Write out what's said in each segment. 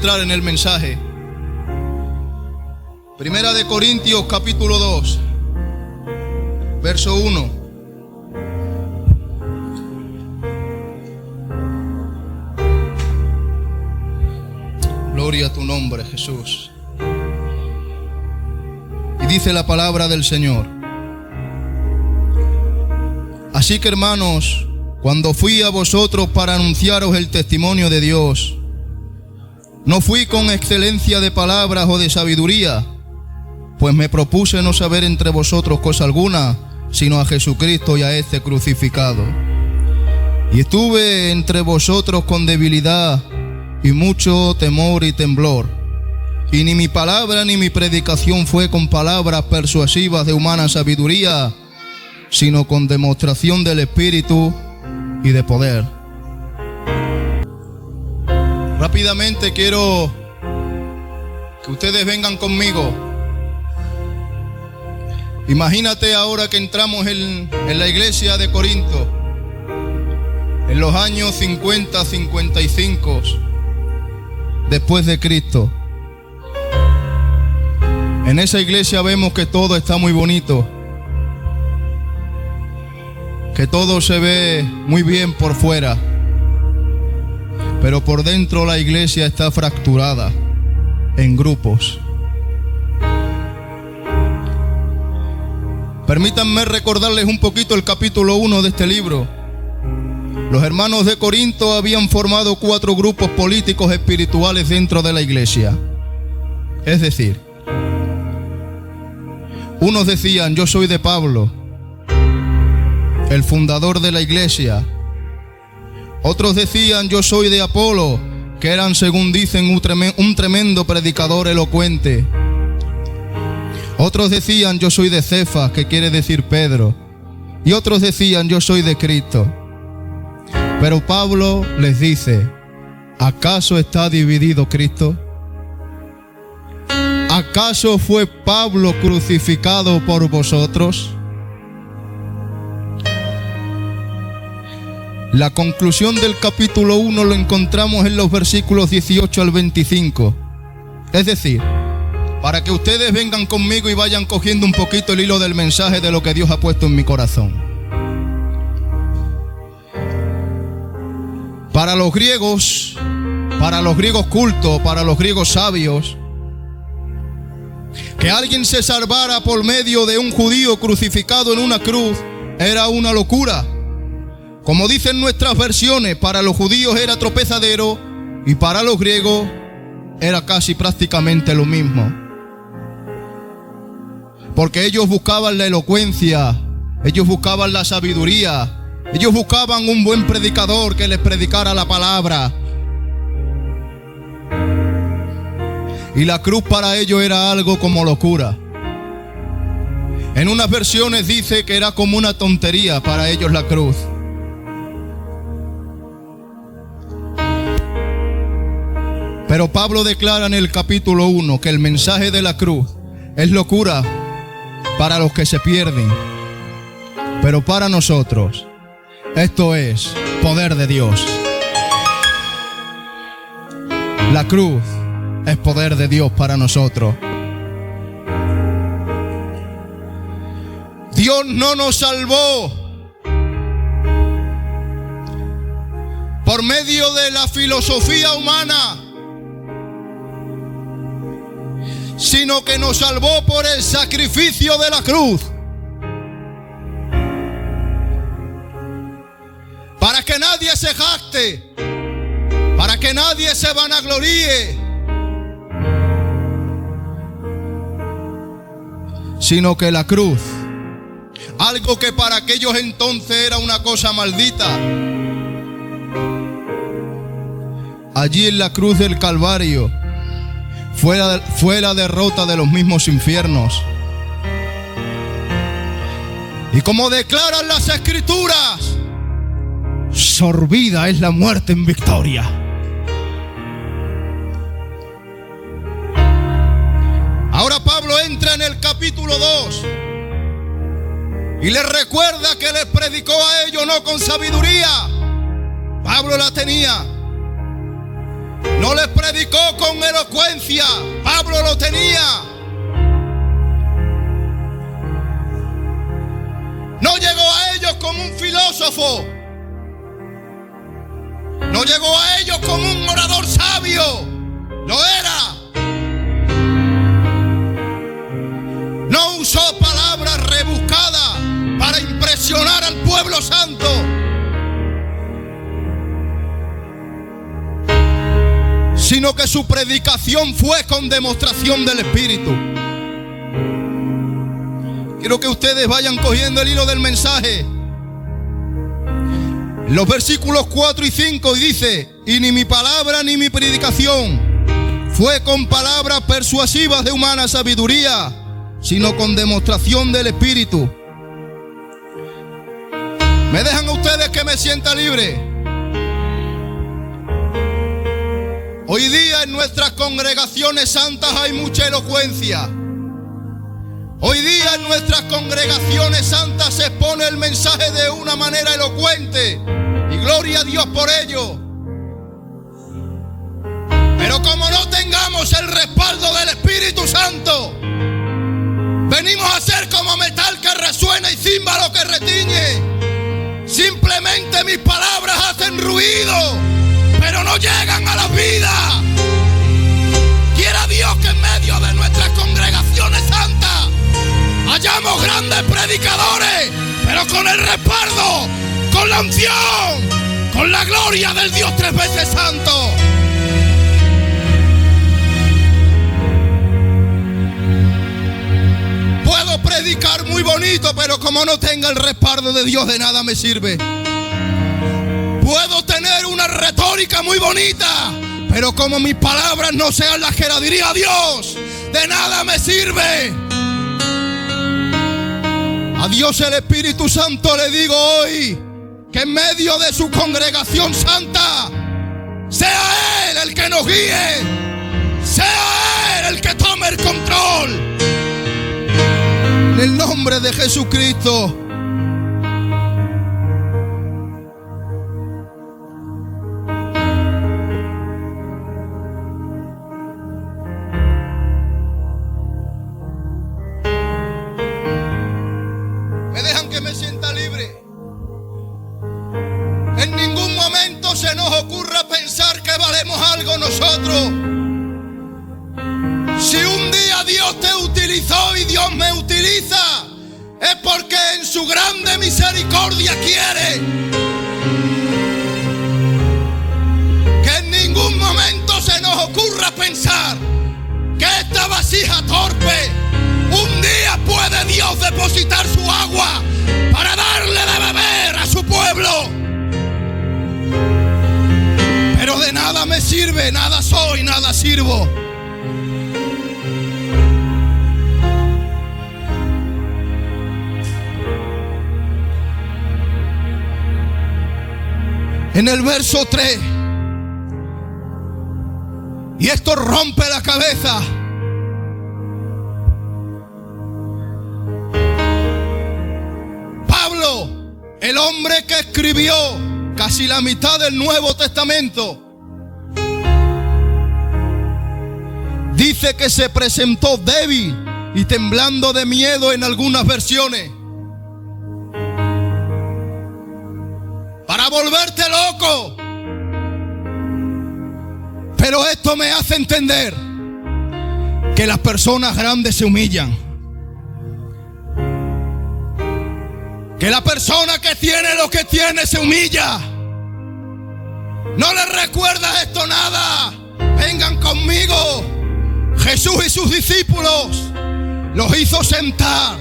entrar en el mensaje. Primera de Corintios capítulo 2, verso 1. Gloria a tu nombre, Jesús. Y dice la palabra del Señor: así que, hermanos, cuando fui a vosotros para anunciaros el testimonio de Dios, no fui con excelencia de palabras o de sabiduría, pues me propuse no saber entre vosotros cosa alguna, sino a Jesucristo y a este crucificado. Y estuve entre vosotros con debilidad y mucho temor y temblor. Y ni mi palabra ni mi predicación fue con palabras persuasivas de humana sabiduría, sino con demostración del Espíritu y de poder. Rápidamente quiero que ustedes vengan conmigo. Imagínate ahora que entramos en la iglesia de Corinto, en los años 50-55 después de Cristo. En esa iglesia vemos que todo está muy bonito, que todo se ve muy bien por fuera, pero por dentro la iglesia está fracturada en grupos. Permítanme recordarles un poquito el capítulo 1 de este libro. Los hermanos de Corinto habían formado 4 grupos políticos espirituales dentro de la iglesia. Es decir, unos decían: yo soy de Pablo, el fundador de la iglesia. Otros decían: yo soy de Apolo, que eran, según dicen, un tremendo predicador elocuente. Otros decían: yo soy de Cefas, que quiere decir Pedro. Y otros decían: yo soy de Cristo. Pero Pablo les dice: ¿acaso está dividido Cristo? ¿Acaso fue Pablo crucificado por vosotros? La conclusión del capítulo 1 lo encontramos en los versículos 18 al 25. Es decir, para que ustedes vengan conmigo y vayan cogiendo un poquito el hilo del mensaje de lo que Dios ha puesto en mi corazón. Para los griegos cultos, para los griegos sabios, que alguien se salvara por medio de un judío crucificado en una cruz era una locura. Como dicen nuestras versiones, para los judíos era tropezadero y para los griegos era casi prácticamente lo mismo. Porque ellos buscaban la elocuencia, ellos buscaban la sabiduría, ellos buscaban un buen predicador que les predicara la palabra. Y la cruz para ellos era algo como locura. En unas versiones dice que era como una tontería para ellos la cruz. Pero Pablo declara en el capítulo 1 que el mensaje de la cruz es locura para los que se pierden, pero para nosotros esto es poder de Dios. La cruz es poder de Dios para nosotros. Dios no nos salvó por medio de la filosofía humana, sino que nos salvó por el sacrificio de la cruz. Para que nadie se jacte, para que nadie se vanagloríe, sino que la cruz, algo que para aquellos entonces era una cosa maldita, allí en la cruz del Calvario fue la derrota de los mismos infiernos. Y como declaran las Escrituras, sorbida es la muerte en victoria. Ahora Pablo entra en el capítulo 2 y les recuerda que les predicó a ellos no con sabiduría. Pablo la tenía. No les predicó con elocuencia. Pablo lo tenía. No llegó a ellos como un filósofo. No llegó a ellos como un orador sabio. Lo era. No usó palabras rebuscadas para impresionar al pueblo santo. Sino que su predicación fue con demostración del Espíritu. Quiero que ustedes vayan cogiendo el hilo del mensaje. Los versículos 4 y 5 dice: y ni mi palabra ni mi predicación fue con palabras persuasivas de humana sabiduría, sino con demostración del Espíritu. ¿Me dejan ustedes que me sienta libre? Hoy día en nuestras congregaciones santas hay mucha elocuencia. Hoy día en nuestras congregaciones santas se expone el mensaje de una manera elocuente. Y gloria a Dios por ello. Pero como no tengamos el respaldo del Espíritu Santo, venimos a ser como metal que resuena y címbalo que retiñe. Simplemente mis palabras hacen ruido, pero no llegan a la vida. Quiera Dios que en medio de nuestras congregaciones santas hayamos grandes predicadores, pero con el respaldo, con la unción, con la gloria del Dios tres veces santo. Puedo predicar muy bonito, pero como no tenga el respaldo de Dios, de nada me sirve. Puedo tener una retórica muy bonita, pero como mis palabras no sean las que la diría a Dios, de nada me sirve. A Dios el Espíritu Santo le digo hoy que en medio de su congregación santa sea Él el que nos guíe, sea Él el que tome el control. En el nombre de Jesucristo. ¿Me dejan que me sienta libre? En ningún momento se nos ocurra pensar que valemos algo nosotros. Si un día Dios te utilizó y Dios me utiliza, es porque en su grande misericordia quiere. Que en ningún momento se nos ocurra pensar que esta vasija torpe, un día puede Dios depositar su agua para darle de beber a su pueblo. Pero de nada me sirve, nada soy, nada sirvo. En el verso 3, y esto rompe la cabeza. Pablo, el hombre que escribió casi la mitad del Nuevo Testamento, dice que se presentó débil y temblando de miedo en algunas versiones. Para volverte loco. Pero esto me hace entender que las personas grandes se humillan. Que la persona que tiene lo que tiene se humilla. No les recuerda esto nada. Vengan conmigo. Jesús y sus discípulos los hizo sentar.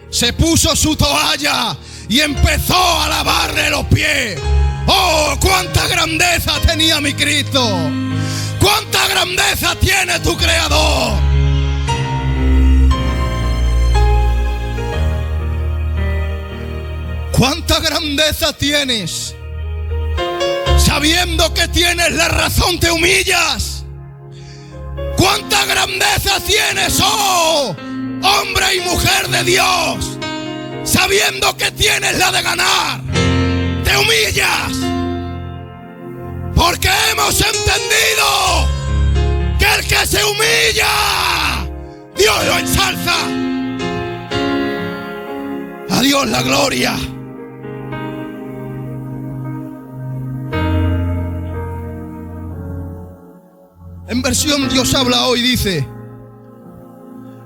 Se puso su toalla y empezó a lavarle los pies. ¡Oh, cuánta grandeza tenía mi Cristo! ¡Cuánta grandeza tiene tu Creador! ¿Cuánta grandeza tienes? Sabiendo que tienes la razón, te humillas. ¿Cuánta grandeza tienes, oh, hombre y mujer de Dios? Sabiendo que tienes la de ganar, te humillas Porque hemos entendido que el que se humilla, Dios lo ensalza. A Dios la gloria. En versión Dios habla hoy dice: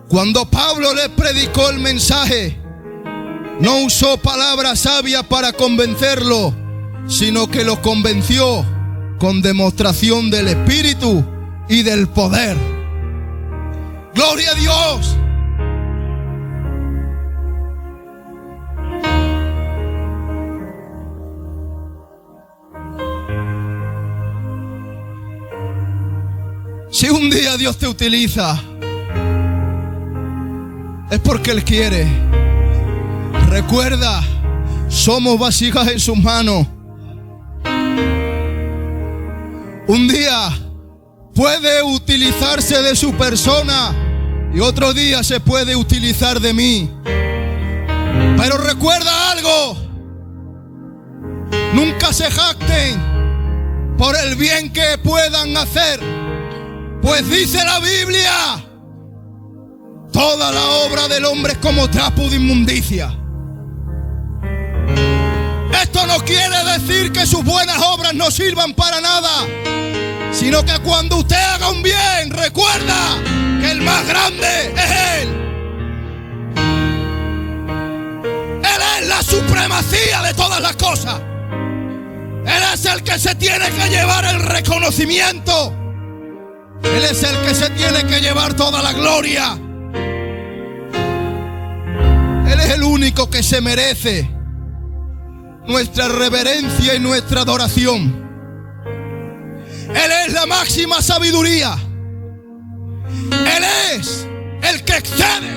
cuando Pablo le predicó el mensaje, no usó palabras sabias para convencerlo, sino que lo convenció con demostración del Espíritu y del poder. ¡Gloria a Dios! Si un día Dios te utiliza, es porque Él quiere. Recuerda, somos vasijas en sus manos. Un día puede utilizarse de su persona y otro día se puede utilizar de mí. Pero recuerda algo: nunca se jacten por el bien que puedan hacer, pues dice la Biblia: toda la obra del hombre es como trapo de inmundicia. Esto no quiere decir que sus buenas obras no sirvan para nada, sino que cuando usted haga un bien, recuerda que el más grande es Él. Él es la supremacía de todas las cosas. Él es el que se tiene que llevar el reconocimiento. Él es el que se tiene que llevar toda la gloria. Él es el único que se merece nuestra reverencia y nuestra adoración. Él es la máxima sabiduría. Él es el que excede,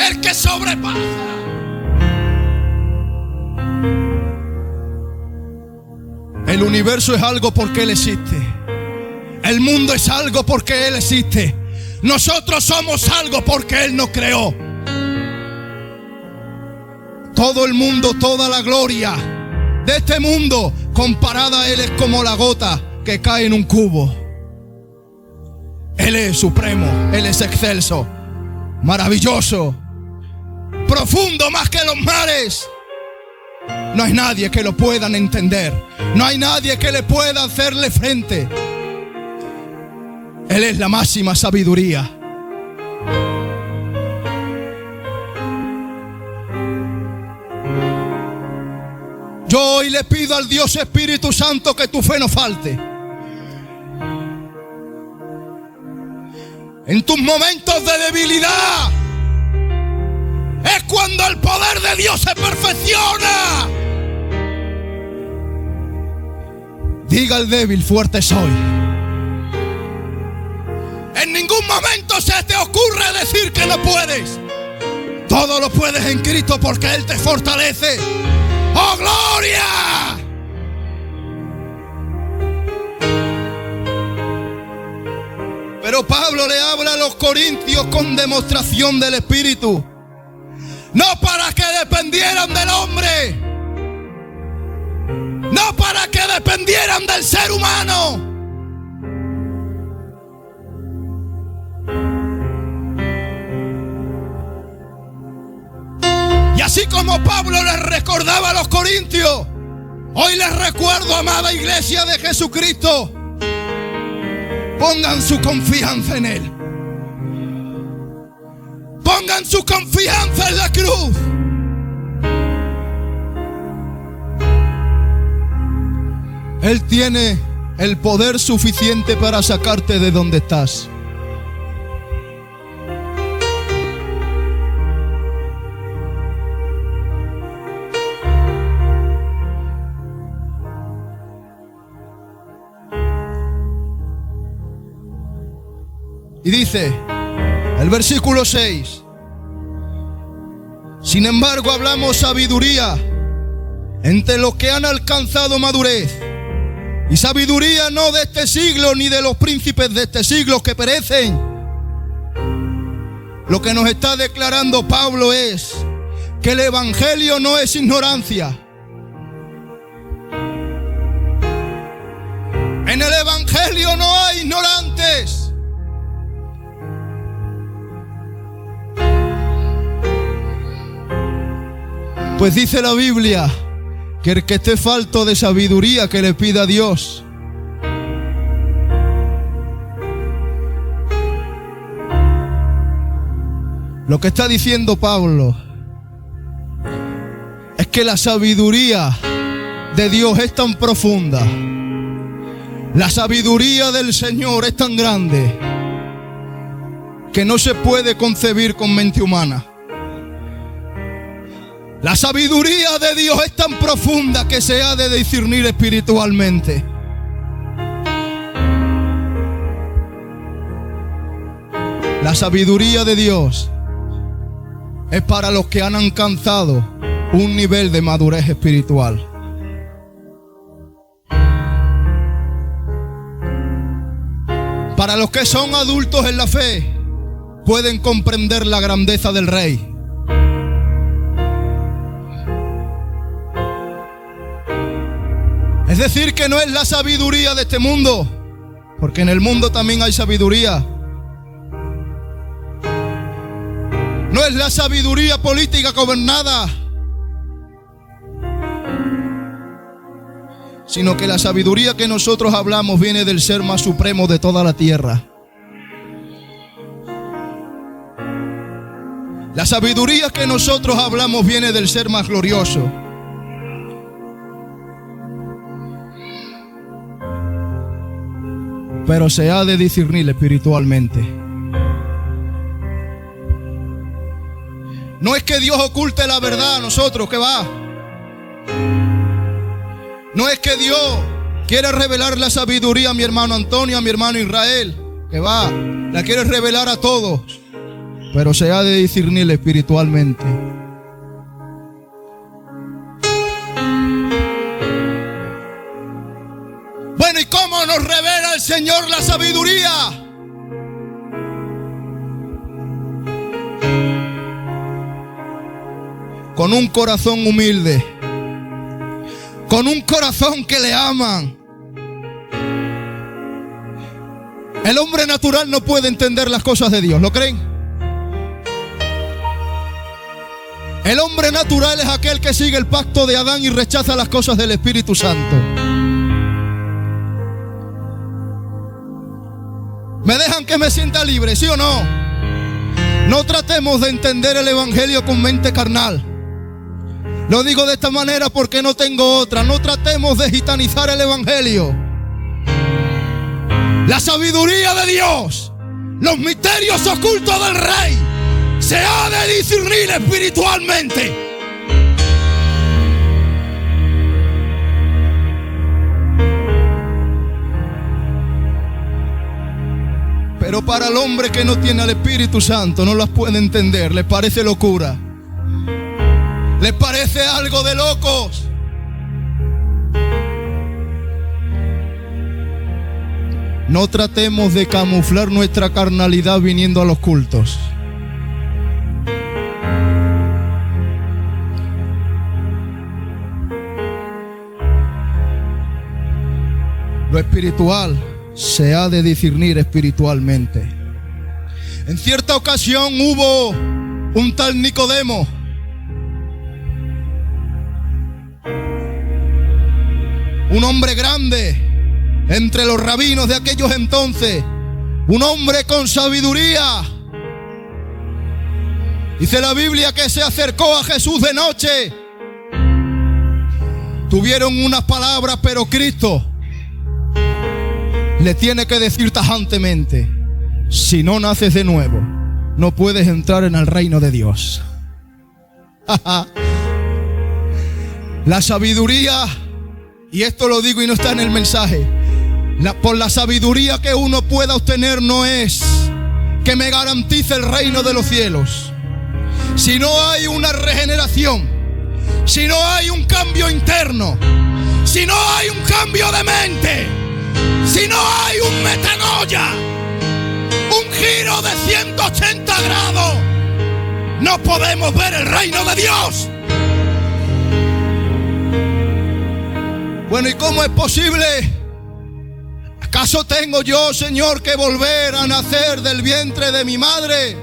el que sobrepasa. El universo es algo porque Él existe. El mundo es algo porque Él existe. Nosotros somos algo porque Él nos creó. Todo el mundo, toda la gloria de este mundo, comparada a Él, es como la gota que cae en un cubo. Él es supremo, Él es excelso, maravilloso, profundo más que los mares. No hay nadie que lo puedan entender. No hay nadie que le pueda hacerle frente. Él es la máxima sabiduría. Yo hoy le pido al Dios Espíritu Santo que tu fe no falte. En tus momentos de debilidad es cuando el poder de Dios se perfecciona. Diga al débil: fuerte soy. En ningún momento se te ocurre decir que no puedes. Todo lo puedes en Cristo porque Él te fortalece. ¡Oh, gloria! Pero Pablo le habla a los corintios con demostración del Espíritu. No para que dependieran del hombre, no para que dependieran del ser humano. Y así como Pablo les recordaba a los corintios, hoy les recuerdo, amada iglesia de Jesucristo: pongan su confianza en Él. Pongan su confianza en la cruz. Él tiene el poder suficiente para sacarte de donde estás. Y dice el versículo 6: sin embargo hablamos sabiduría entre los que han alcanzado madurez, y sabiduría no de este siglo ni de los príncipes de este siglo que perecen. Lo que nos está declarando Pablo es que el evangelio no es ignorancia. Pues dice la Biblia que el que esté falto de sabiduría, que le pida a Dios. Lo que está diciendo Pablo es que la sabiduría de Dios es tan profunda, la sabiduría del Señor es tan grande, que no se puede concebir con mente humana. La sabiduría de Dios es tan profunda que se ha de discernir espiritualmente. La sabiduría de Dios es para los que han alcanzado un nivel de madurez espiritual. Para los que son adultos en la fe, pueden comprender la grandeza del Rey. Es decir, que no es la sabiduría de este mundo, porque en el mundo también hay sabiduría. No es la sabiduría política gobernada, sino que la sabiduría que nosotros hablamos viene del ser más supremo de toda la tierra. La sabiduría que nosotros hablamos viene del ser más glorioso. Pero se ha de discernir espiritualmente. No es que Dios oculte la verdad a nosotros, que va. No es que Dios quiere revelar la sabiduría a mi hermano Antonio, a mi hermano Israel, que va. La quiere revelar a todos, pero se ha de discernir espiritualmente. Bueno, ¿y cómo nos revela el Señor la sabiduría? Con un corazón humilde, con un corazón que le aman. El hombre natural no puede entender las cosas de Dios, ¿lo creen? El hombre natural es aquel que sigue el pacto de Adán y rechaza las cosas del Espíritu Santo. ¿Me dejan que me sienta libre, sí o no? No tratemos de entender el Evangelio con mente carnal. Lo digo de esta manera porque no tengo otra. No tratemos de gitanizar el Evangelio. La sabiduría de Dios, los misterios ocultos del Rey, se ha de discernir espiritualmente. Pero para el hombre que no tiene al Espíritu Santo no las puede entender, le parece locura. ¿Les parece algo de locos? No tratemos de camuflar nuestra carnalidad viniendo a los cultos. Lo espiritual se ha de discernir espiritualmente. En cierta ocasión hubo un tal Nicodemo, un hombre grande entre los rabinos de aquellos entonces, un hombre con sabiduría. Dice la Biblia que se acercó a Jesús de noche. Tuvieron unas palabras, pero Cristo le tiene que decir tajantemente: si no naces de nuevo, no puedes entrar en el reino de Dios. La sabiduría, y esto lo digo y no está en el mensaje, por la sabiduría que uno pueda obtener no es que me garantice el reino de los cielos. Si no hay una regeneración, si no hay un cambio interno, si no hay un cambio de mente, si no hay un metanoia, un giro de 180 grados, no podemos ver el reino de Dios. Bueno, ¿y cómo es posible? ¿Acaso tengo yo, Señor, que volver a nacer del vientre de mi madre?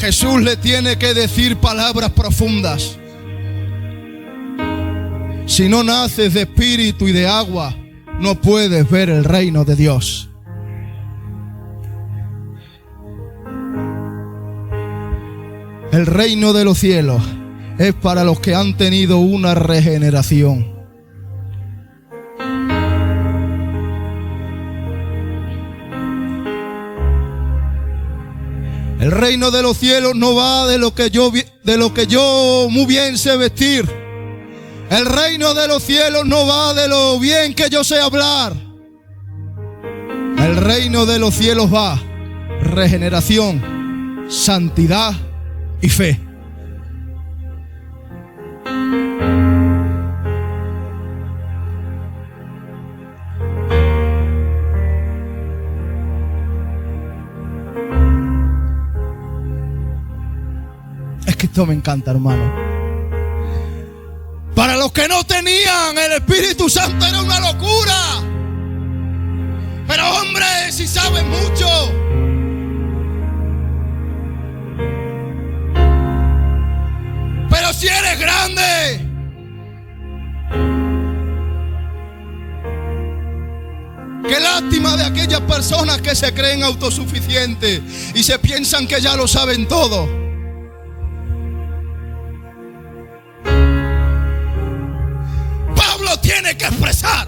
Jesús le tiene que decir palabras profundas. Si no naces de espíritu y de agua, no puedes ver el reino de Dios. El reino de los cielos es para los que han tenido una regeneración. El reino de los cielos no va de lo que yo muy bien sé vestir. El reino de los cielos no va de lo bien que yo sé hablar. El reino de los cielos va regeneración, santidad y fe. Es que esto me encanta, hermano. Para los que no tenían el Espíritu Santo era una locura. Pero hombre, si sabes mucho. Pero si eres grande. Qué lástima de aquellas personas que se creen autosuficientes y se piensan que ya lo saben todo. Tiene que expresar: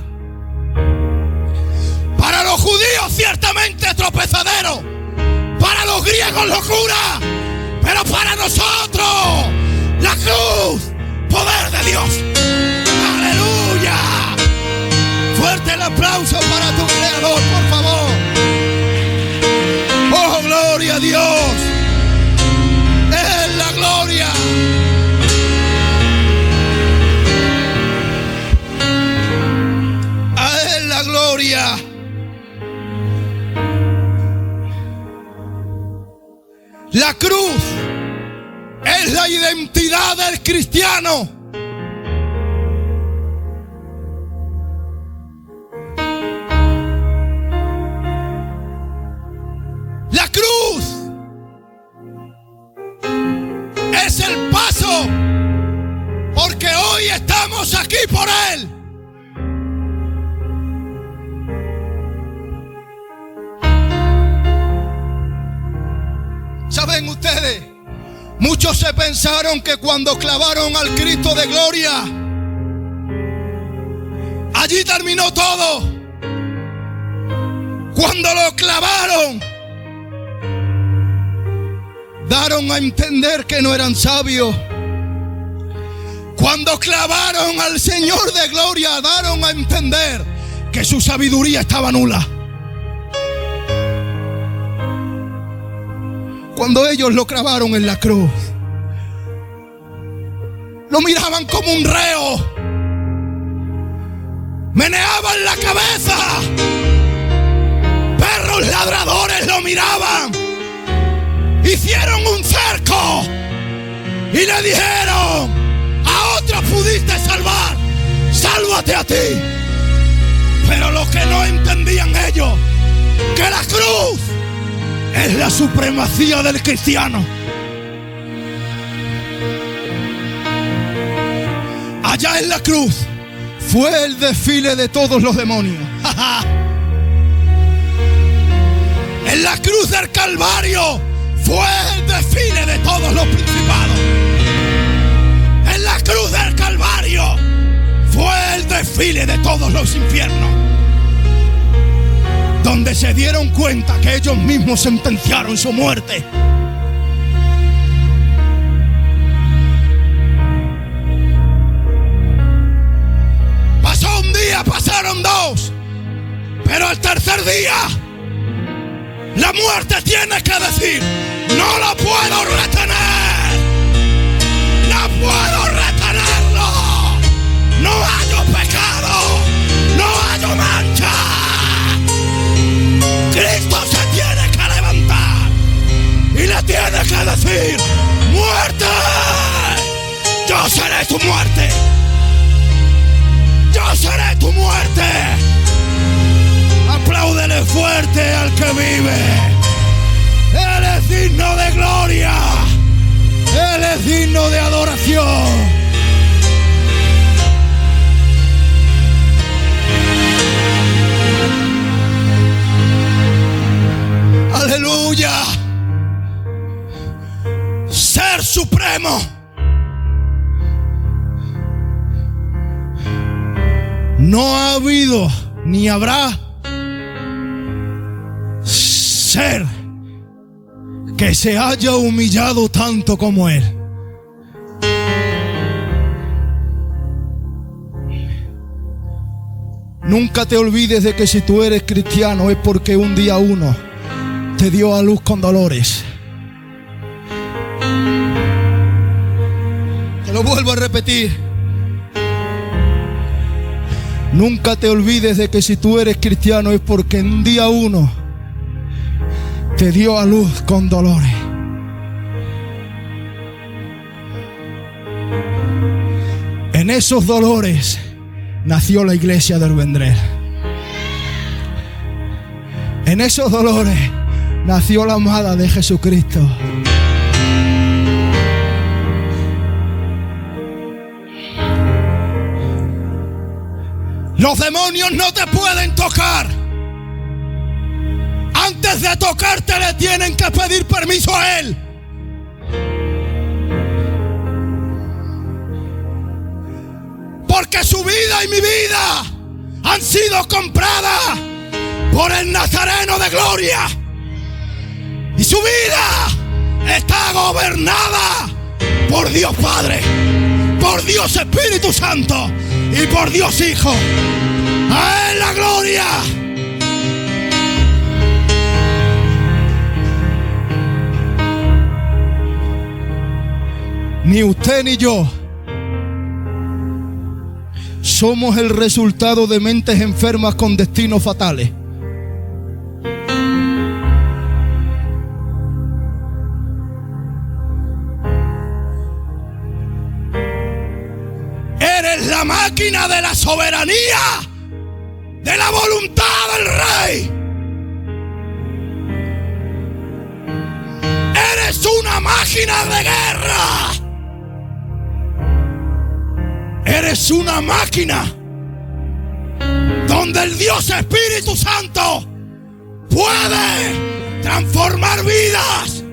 para los judíos ciertamente tropezadero, para los griegos locura, pero para nosotros la cruz, poder de Dios. ¡Aleluya! Fuerte el aplauso para tu Creador, por favor. ¡Oh, gloria a Dios! ¡Es la gloria! Gloria. La cruz es la identidad del cristiano. La cruz es el paso, porque hoy estamos aquí por Él. ¿Saben ustedes? Muchos se pensaron que cuando clavaron al Cristo de gloria, allí terminó todo. Cuando lo clavaron, daron a entender que no eran sabios. Cuando clavaron al Señor de gloria, daron a entender que su sabiduría estaba nula. Cuando ellos lo clavaron en la cruz, lo miraban como un reo, meneaban la cabeza, perros ladradores lo miraban, hicieron un cerco y le dijeron: a otros pudiste salvar, sálvate a ti. Pero lo que no entendían ellos, que la cruz es la supremacía del cristiano. Allá en la cruz fue el desfile de todos los demonios. En la cruz del Calvario fue el desfile de todos los principados. En la cruz del Calvario fue el desfile de todos los infiernos, donde se dieron cuenta que ellos mismos sentenciaron su muerte. Pasó un día, pasaron dos, pero al tercer día la muerte tiene que decir: no lo puedo retener, no puedo retenerlo, no hallo pecado, no hallo mancha. Cristo se tiene que levantar y le tiene que decir: muerte, yo seré tu muerte, yo seré tu muerte. Apláudele fuerte al que vive. Él es digno de gloria. gloria, ser supremo. No ha habido ni habrá ser que se haya humillado tanto como Él. Nunca te olvides de que si tú eres cristiano es porque un día uno te dio a luz con dolores. Te lo vuelvo a repetir. Nunca te olvides de que si tú eres cristiano es porque un día uno te dio a luz con dolores. En esos dolores nació la iglesia del Vendrell. En esos dolores nació la amada de Jesucristo. Los demonios no te pueden tocar. Antes de tocarte le tienen que pedir permiso a Él. Porque su vida y mi vida han sido compradas por el Nazareno de gloria. Y su vida está gobernada por Dios Padre, por Dios Espíritu Santo y por Dios Hijo. A Él la gloria. Ni usted ni yo somos el resultado de mentes enfermas con destinos fatales. Eres la máquina de la soberanía, de la voluntad del Rey. Eres una máquina de guerra. Eres una máquina donde el Dios Espíritu Santo puede transformar vidas.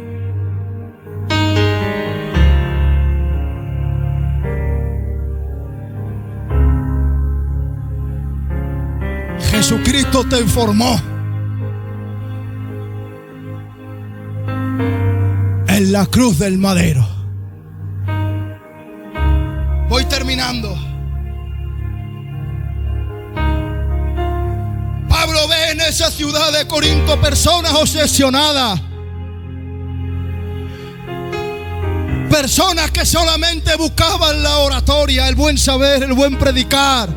Jesucristo te formó en la cruz del madero. Voy terminando. Pablo ve en esa ciudad de Corinto personas obsesionadas. Personas que solamente buscaban la oratoria, el buen saber, el buen predicar.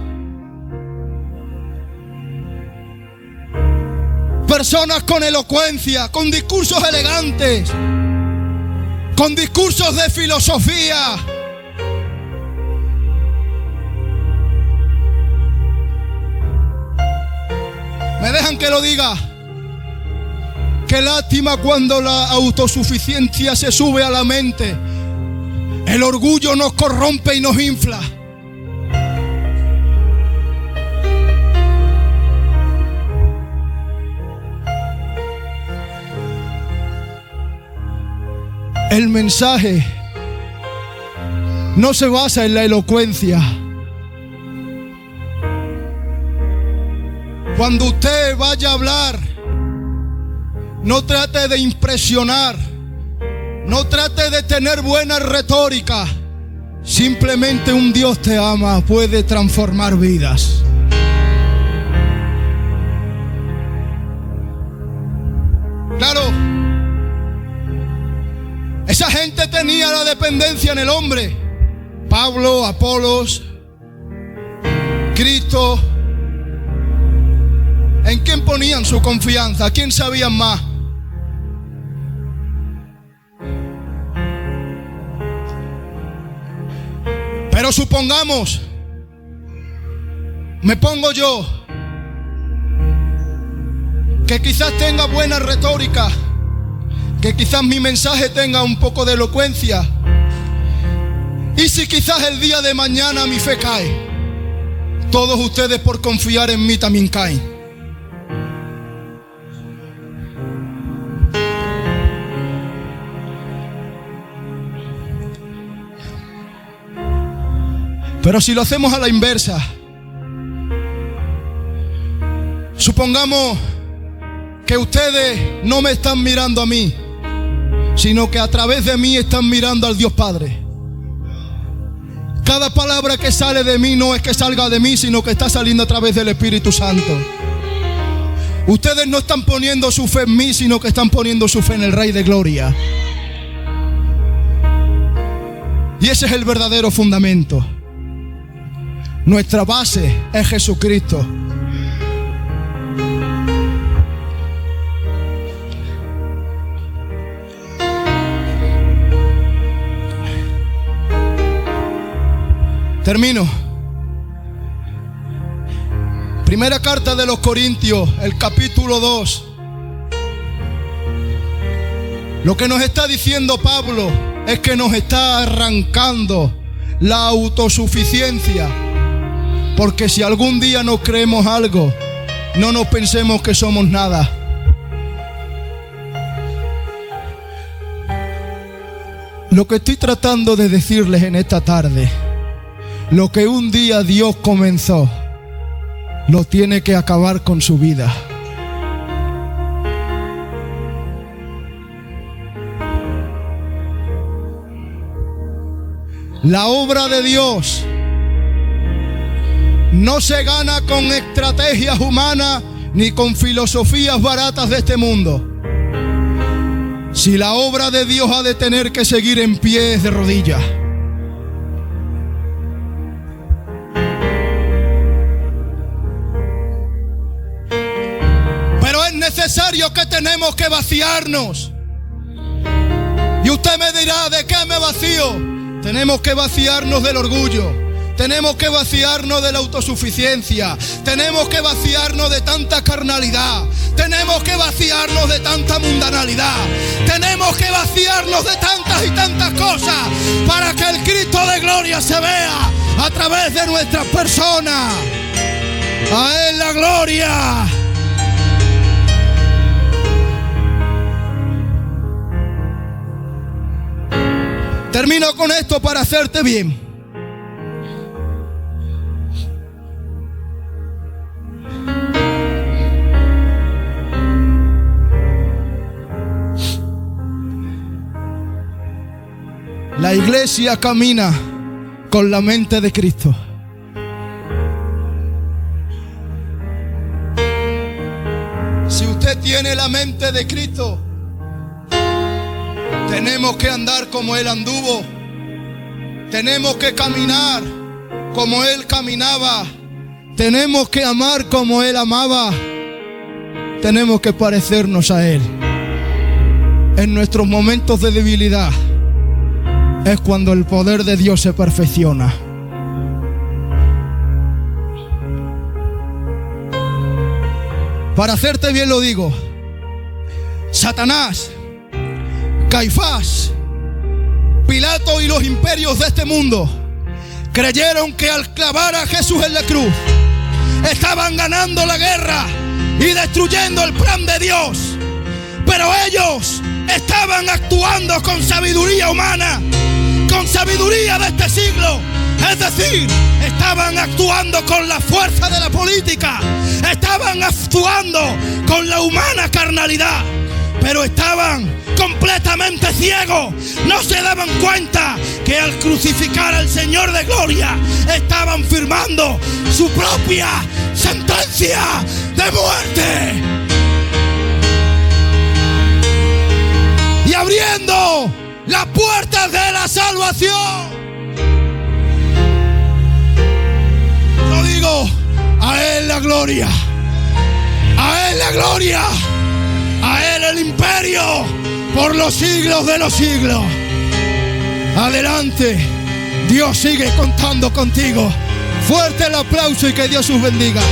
Personas con elocuencia, con discursos elegantes, con discursos de filosofía. ¿Me dejan que lo diga? Qué lástima cuando la autosuficiencia se sube a la mente. El orgullo nos corrompe y nos infla. El mensaje no se basa en la elocuencia. Cuando usted vaya a hablar, no trate de impresionar, no trate de tener buena retórica. Simplemente un Dios te ama, puede transformar vidas. Claro, esa gente tenía la dependencia en el hombre. Pablo, Apolos, Cristo. ¿En quién ponían su confianza? ¿A quién sabían más? Pero supongamos, me pongo yo, que quizás tenga buena retórica, que quizás mi mensaje tenga un poco de elocuencia. Y si quizás el día de mañana mi fe cae, todos ustedes por confiar en mí también caen. Pero si lo hacemos a la inversa, supongamos que ustedes no me están mirando a mí, sino que a través de mí están mirando al Dios Padre. Cada palabra que sale de mí no es que salga de mí, sino que está saliendo a través del Espíritu Santo. Ustedes no están poniendo su fe en mí, sino que están poniendo su fe en el Rey de Gloria. Y ese es el verdadero fundamento. Nuestra base es Jesucristo. Termino. Primera carta de los Corintios, el capítulo 2. Lo que nos está diciendo Pablo es que nos está arrancando la autosuficiencia. Porque si algún día nos creemos algo, no nos pensemos que somos nada. Lo que estoy tratando de decirles en esta tarde, lo que un día Dios comenzó, lo tiene que acabar con su vida. La obra de Dios no se gana con estrategias humanas ni con filosofías baratas de este mundo. Si la obra de Dios ha de tener que seguir en pie de rodillas. Pero es necesario que tenemos que vaciarnos. Y usted me dirá, ¿de qué me vacío? Tenemos que vaciarnos del orgullo. Tenemos que vaciarnos de la autosuficiencia. Tenemos que vaciarnos de tanta carnalidad. Tenemos que vaciarnos de tanta mundanalidad. Tenemos que vaciarnos de tantas y tantas cosas para que el Cristo de gloria se vea a través de nuestras personas. A Él la gloria. Termino con esto para hacerte bien. La iglesia camina con la mente de Cristo. Si usted tiene la mente de Cristo, tenemos que andar como Él anduvo. Tenemos que caminar como Él caminaba. Tenemos que amar como Él amaba. Tenemos que parecernos a Él. En nuestros momentos de debilidad es cuando el poder de Dios se perfecciona. Para hacerte bien lo digo. Satanás, Caifás, Pilato y los imperios de este mundo creyeron que al clavar a Jesús en la cruz estaban ganando la guerra y destruyendo el plan de Dios. Pero ellos estaban actuando con sabiduría humana, con sabiduría de este siglo. Es decir, estaban actuando con la fuerza de la política, estaban actuando con la humana carnalidad, pero estaban completamente ciegos. No se daban cuenta que al crucificar al Señor de gloria estaban firmando su propia sentencia de muerte y abriendo las puertas de la salvación. Yo digo, a Él la gloria, a Él la gloria, a Él el imperio por los siglos de los siglos. Adelante, Dios sigue contando contigo. Fuerte el aplauso y que Dios os bendiga.